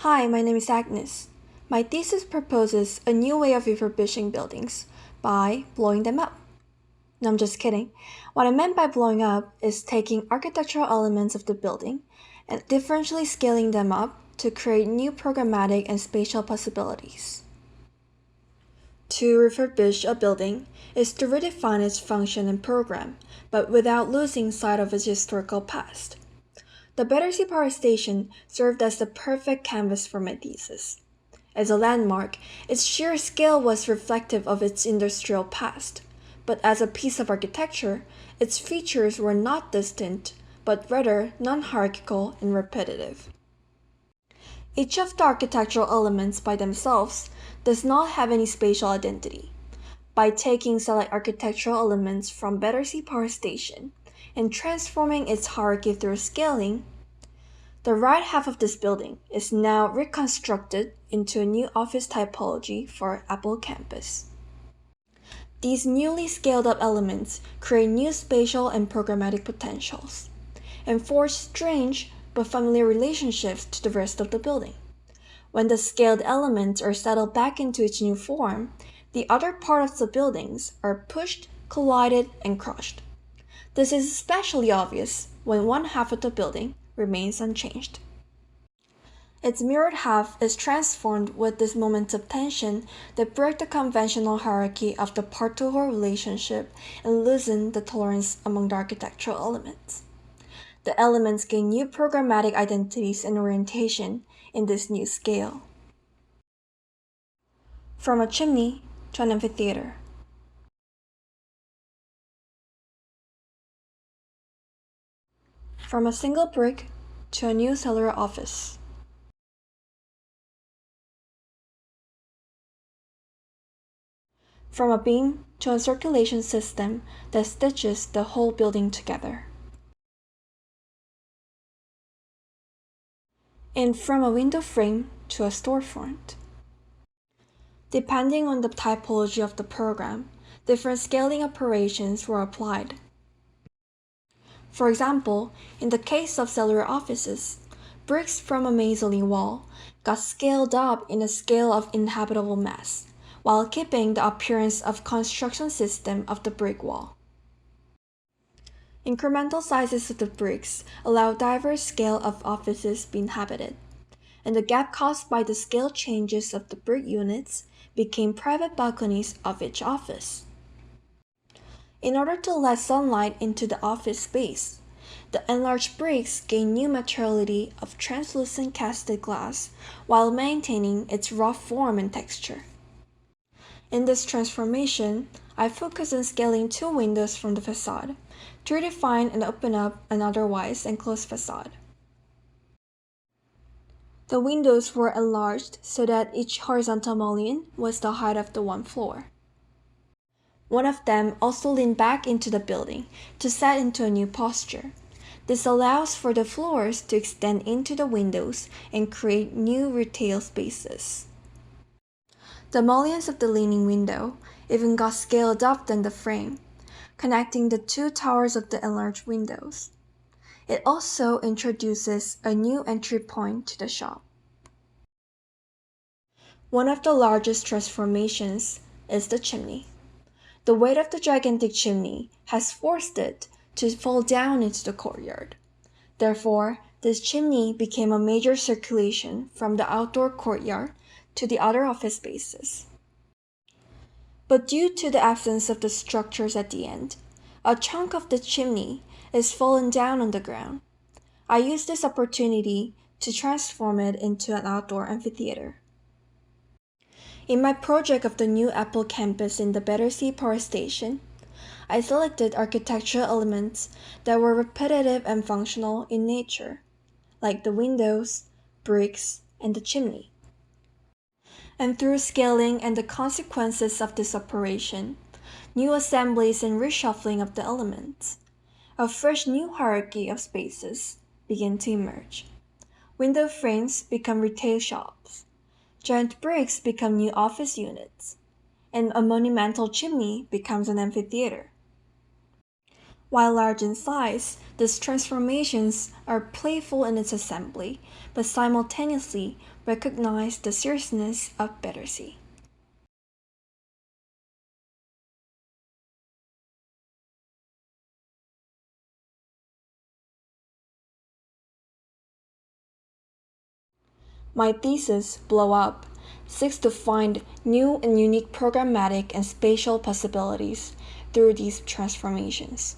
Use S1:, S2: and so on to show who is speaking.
S1: Hi, my name is Agnes. My thesis proposes a new way of refurbishing buildings by blowing them up. No, I'm just kidding. What I meant by blowing up is taking architectural elements of the building and differentially scaling them up to create new programmatic and spatial possibilities. To refurbish a building is to redefine its function and program, but without losing sight of its historical past. The Battersea Power Station served as the perfect canvas for my thesis. As a landmark, its sheer scale was reflective of its industrial past, but as a piece of architecture, its features were not distinct, but rather non-hierarchical and repetitive. Each of the architectural elements by themselves does not have any spatial identity. By taking select architectural elements from Battersea Power Station and transforming its hierarchy through scaling, the right half of this building is now reconstructed into a new office typology for Apple campus. These newly scaled up elements create new spatial and programmatic potentials, and forge strange but familiar relationships to the rest of the building. When the scaled elements are settled back into its new form, the other parts of the buildings are pushed, collided, and crushed. This is especially obvious when one half of the building remains unchanged. Its mirrored half is transformed with these moments of tension that break the conventional hierarchy of the part-to-whole relationship and loosen the tolerance among the architectural elements. The elements gain new programmatic identities and orientation in this new scale. From a chimney to an amphitheater. From a single brick to a new cellular office. From a beam to a circulation system that stitches the whole building together. And from a window frame to a storefront. Depending on the typology of the program, different scaling operations were applied. For example, in the case of cellular offices, bricks from a masonry wall got scaled up in a scale of inhabitable mass, while keeping the appearance of construction system of the brick wall. Incremental sizes of the bricks allow diverse scale of offices be inhabited, and the gap caused by the scale changes of the brick units became private balconies of each office. In order to let sunlight into the office space, the enlarged bricks gain new materiality of translucent casted glass while maintaining its rough form and texture. In this transformation, I focus on scaling two windows from the facade to redefine and open up an otherwise enclosed facade. The windows were enlarged so that each horizontal mullion was the height of the one floor. One of them also leaned back into the building to set into a new posture. This allows for the floors to extend into the windows and create new retail spaces. The mullions of the leaning window even got scaled up than the frame, connecting the two towers of the enlarged windows. It also introduces a new entry point to the shop. One of the largest transformations is the chimney. The weight of the gigantic chimney has forced it to fall down into the courtyard. Therefore, this chimney became a major circulation from the outdoor courtyard to the other office spaces. But due to the absence of the structures at the end, a chunk of the chimney is fallen down on the ground. I used this opportunity to transform it into an outdoor amphitheater. In my project of the new Apple campus in the Battersea Power Station, I selected architectural elements that were repetitive and functional in nature, like the windows, bricks, and the chimney. And through scaling and the consequences of this operation, new assemblies and reshuffling of the elements, a fresh new hierarchy of spaces began to emerge. Window frames become retail shops. Giant bricks become new office units, and a monumental chimney becomes an amphitheater. While large in size, these transformations are playful in its assembly, but simultaneously recognize the seriousness of Battersea. My thesis, Blow Up, seeks to find new and unique programmatic and spatial possibilities through these transformations.